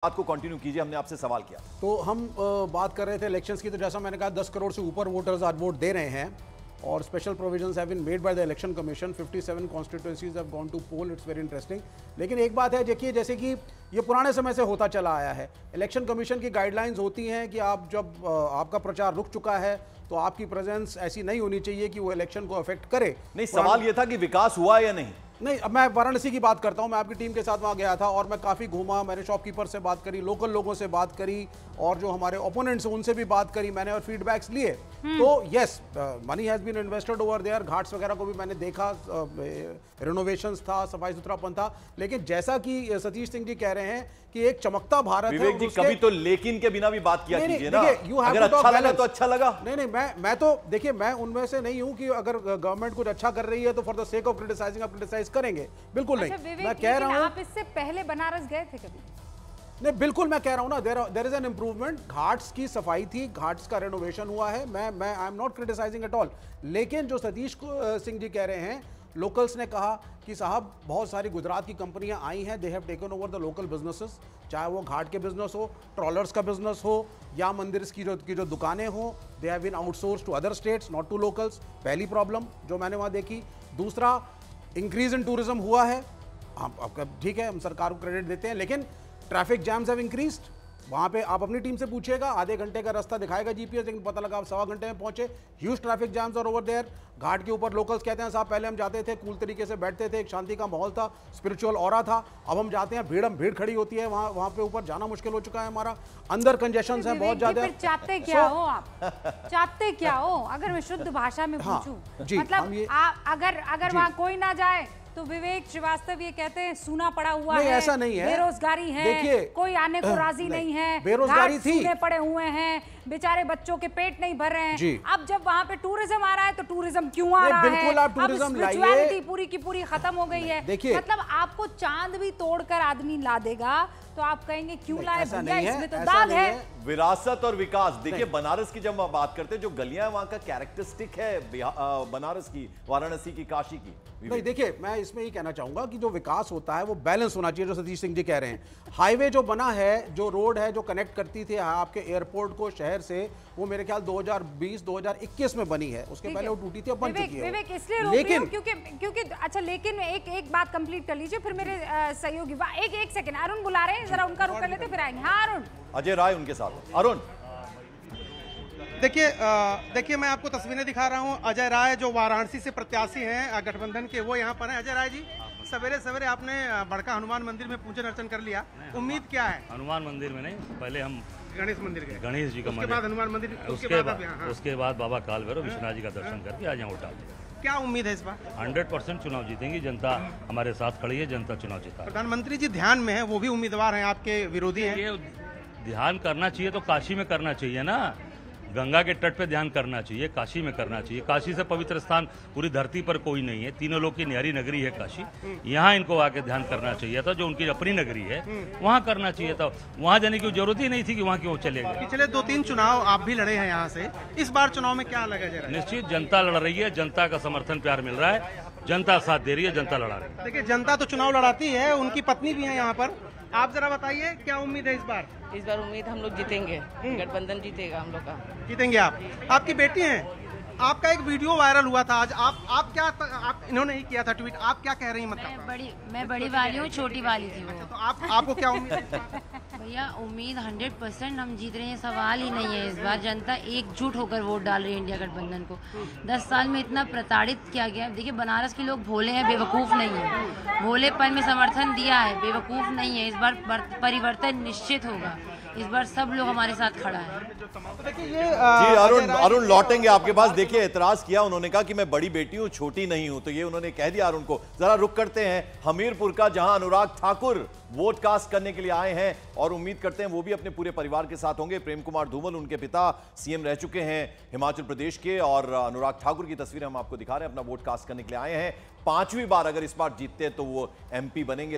बात को कंटिन्यू कीजिए, हमने आपसे सवाल किया। तो हम बात कर रहे थे इलेक्शंस की। तो जैसा मैंने कहा 10 करोड़ से ऊपर वोटर्स आज वोट दे रहे हैं और special provisions have been made by the election commission. 57 constituencies have gone to poll. It's very interesting. लेकिन एक बात है, देखिए, जैसे कि ये पुराने समय से होता चला आया है, इलेक्शन कमीशन की गाइडलाइंस होती हैं कि आप जब आपका प्रचार रुक चुका है तो आपकी प्रेजेंस ऐसी नहीं होनी चाहिए कि वो इलेक्शन को अफेक्ट करे। नहीं, सवाल ये था कि विकास हुआ या नहीं। नहीं, अब मैं वाराणसी की बात करता हूं। मैं आपकी टीम के साथ वहां गया था और मैं काफ़ी घूमा। मैंने शॉपकीपर से बात करी, लोकल लोगों से बात करी और जो हमारे ओपोनेंट्स हैं उनसे भी बात करी मैंने और फीडबैक्स लिए। तो yes, money has been invested over there. Ghats वगैरह को भी मैंने देखा, रिनोवेशंस था, सफाई सुथरापन था। लेकिन जैसा कि सतीश सिंह जी कह रहे हैं कि एक चमकता भारत विवेक जी, कभी तो लेकिन के बिना भी बात किया कीजिए ना। अगर अच्छा लगा तो अच्छा लगा। नहीं, मैं तो देखिए, मैं उनमें से नहीं हूं कि अगर गवर्नमेंट कुछ अच्छा कर रही है तो for the sake of criticising आप क्रिटिसाइज करेंगे, बिल्कुल नहीं। मैं कह रहा हूं, आप इससे पहले बनारस गए थे कभी? नहीं, बिल्कुल मैं कह रहा हूं ना, there is an improvement. Ghats की सफाई थी, घाट्स का रेनोवेशन हुआ है। मैं I am not criticising at all. लेकिन जो सतीश सिंह जी कह रहे हैं, लोकल्स ने कहा कि साहब बहुत सारी गुजरात की कंपनियां आई हैं, they have taken over the local businesses, चाहे वो घाट के बिजनेस हो, ट्रॉलर्स का बिजनेस हो या मंदिर की जो दुकानें हो, they have been outsource to other states, not to locals. पहली प्रॉब्लम जो मैंने वहाँ देखी। दूसरा, इंक्रीज इन टूरिज्म हुआ है। आपका ठीक है, हम सरकार को क्रेडिट देते हैं, लेकिन ट्रैफिक जैम्स हैव इंक्रीज्ड। वहाँ पे आप अपनी टीम से पूछिएगा, आधे घंटे का रास्ता दिखाएगा जीपीएस, लेकिन पता लगा आप 1.25 घंटे में पहुंचे। ह्यूज ट्रैफिक जैम्स और ओवर देयर। घाट के ऊपर लोकल्स कहते हैं साहब पहले हम जाते थे, कूल तरीके से बैठते थे, एक शांति का माहौल था, स्पिरिचुअल ऑरा था। अब हम जाते हैं, भीड़ खड़ी होती है, वहाँ पे ऊपर जाना मुश्किल हो चुका है हमारा। अंदर कंजेशन है बहुत ज्यादा। चाहते क्या हो आप? चाहते क्या हो? अगर मैं शुद्ध भाषा में पूछूं, मतलब अगर वहाँ कोई ना जाए तो विवेक श्रीवास्तव ये कहते हैं सूना पड़ा हुआ है, ऐसा नहीं है, बेरोजगारी है, कोई आने को राजी नहीं है, बेरोजगारी थी, सूने पड़े हुए हैं, बेचारे बच्चों के पेट नहीं भर रहे हैं। अब जब वहाँ पे टूरिज्म आ रहा है तो टूरिज्म क्यों आ रहा है? बिल्कुल, आप टूरिज्म लाइए, पूरी की पूरी खत्म हो गई है। मतलब आपको चांद भी तोड़कर आदमी ला देगा तो आप कहेंगे क्यों लाए भैया, इसमें तो दाग है। विरासत और विकास, देखिए बनारस की जब हम बात करते हैं, जो गलियां वहां का कैरेक्टरिस्टिक है बनारस की, वाराणसी की, काशी की। नहीं, देखिए, मैं इसमें ये कहना चाहूंगा कि जो विकास होता है वो बैलेंस होना चाहिए, जो सतीश सिंह जी कह रहे हैं। हाईवे जो बना है, जो रोड है जो कनेक्ट करती थी आपके एयरपोर्ट को शहर से, वो मेरे ख्याल 2020-2021 में बनी है। उसके पहले वो टूटी थी, अब बन चुकी है। विवेक इसलिए रोक रही हूं क्योंकि अच्छा, लेकिन एक बात कंप्लीट कर लीजिए, फिर मेरे सहयोगी एक सेकंड, अरुण बुला रहे हैं, जरा उनका रुक कर लेते फिर आएंगे। हाँ अरुण। अजय राय उनके साथ। अरुण, देखिए मैं आपको तस्वीरें दिखा रहा हूं। अजय राय जो वाराणसी से प्रत्याशी हैं गठबंधन के, वो यहाँ पर हैं। अजय राय जी, सवेरे सवेरे आपने बड़का हनुमान मंदिर में पूजन अर्चन कर लिया, उम्मीद क्या है? हनुमान मंदिर में नहीं, पहले हम गणेश मंदिर गए, गणेश जी का मंदिर, उसके बाद हनुमान मंदिर, उसके बाद बाबा काल भैरव विश्वनाथ जी का दर्शन करके आज यहाँ उठा दिया। क्या उम्मीद है इस बार? 100% चुनाव जीतेंगी, जनता हमारे साथ खड़ी है, जनता चुनाव जीता। प्रधानमंत्री जी ध्यान में है, वो भी उम्मीदवार हैं, आपके विरोधी हैं। ये ध्यान करना चाहिए तो काशी में करना चाहिए ना, गंगा के तट पे ध्यान करना चाहिए, काशी में करना चाहिए। काशी से पवित्र स्थान पूरी धरती पर कोई नहीं है, तीनों लोग की न्यारी नगरी है काशी। यहाँ इनको आके ध्यान करना चाहिए था, जो उनकी अपनी नगरी है वहाँ करना चाहिए था। वहाँ जाने की जरूरत ही नहीं थी कि वहाँ क्यों चले गए। पिछले 2-3 चुनाव आप भी लड़े हैं यहाँ से, इस बार चुनाव में क्या लगा जरा? निश्चित जनता लड़ रही है, जनता का समर्थन प्यार मिल रहा है, जनता साथ दे रही है, जनता लड़ा रही है। देखिए, जनता तो चुनाव लड़ाती है, उनकी पत्नी भी है यहाँ पर। आप जरा बताइए क्या उम्मीद है इस बार? इस बार उम्मीद हम लोग जीतेंगे, गठबंधन जीतेगा हम लोग का। जीतेंगे आप? आपकी बेटी हैं, आपका एक वीडियो वायरल हुआ था आज, आप क्या, आप इन्होंने ही किया था ट्वीट, आप क्या कह रही हैं? मतलब मैं बड़ी वाली हूँ, छोटी वाली थी वो। तो आपको क्या उम्मीद है? भैया उम्मीद 100% हम जीत रहे हैं, सवाल ही नहीं है। इस बार जनता एकजुट होकर वोट डाल रही है इंडिया गठबंधन को। 10 साल में इतना प्रताड़ित किया गया। देखिए, बनारस के लोग भोले हैं, बेवकूफ़ नहीं है। भोलेपन में समर्थन दिया है, बेवकूफ़ नहीं है। इस बार परिवर्तन निश्चित होगा, इस बार सब लोग हमारे साथ खड़ा है। जी अरुण लौटेंगे आपके पास। देखिए, एतराज किया उन्होंने, कहा कि मैं बड़ी बेटी हूं, छोटी नहीं हूं, तो ये उन्होंने कह दिया अरुण को। जरा रुक करते हैं हमीरपुर का, जहां अनुराग ठाकुर वोट कास्ट करने के लिए आए हैं और उम्मीद करते हैं वो भी अपने पूरे परिवार के साथ होंगे। प्रेम कुमार धूमल उनके पिता सीएम रह चुके हैं हिमाचल प्रदेश के, और अनुराग ठाकुर की तस्वीरें हम आपको दिखा रहे हैं, अपना वोट कास्ट करने के लिए आए हैं। 5वीं बार अगर इस बार जीतते हैं तो वो एमपी बनेंगे।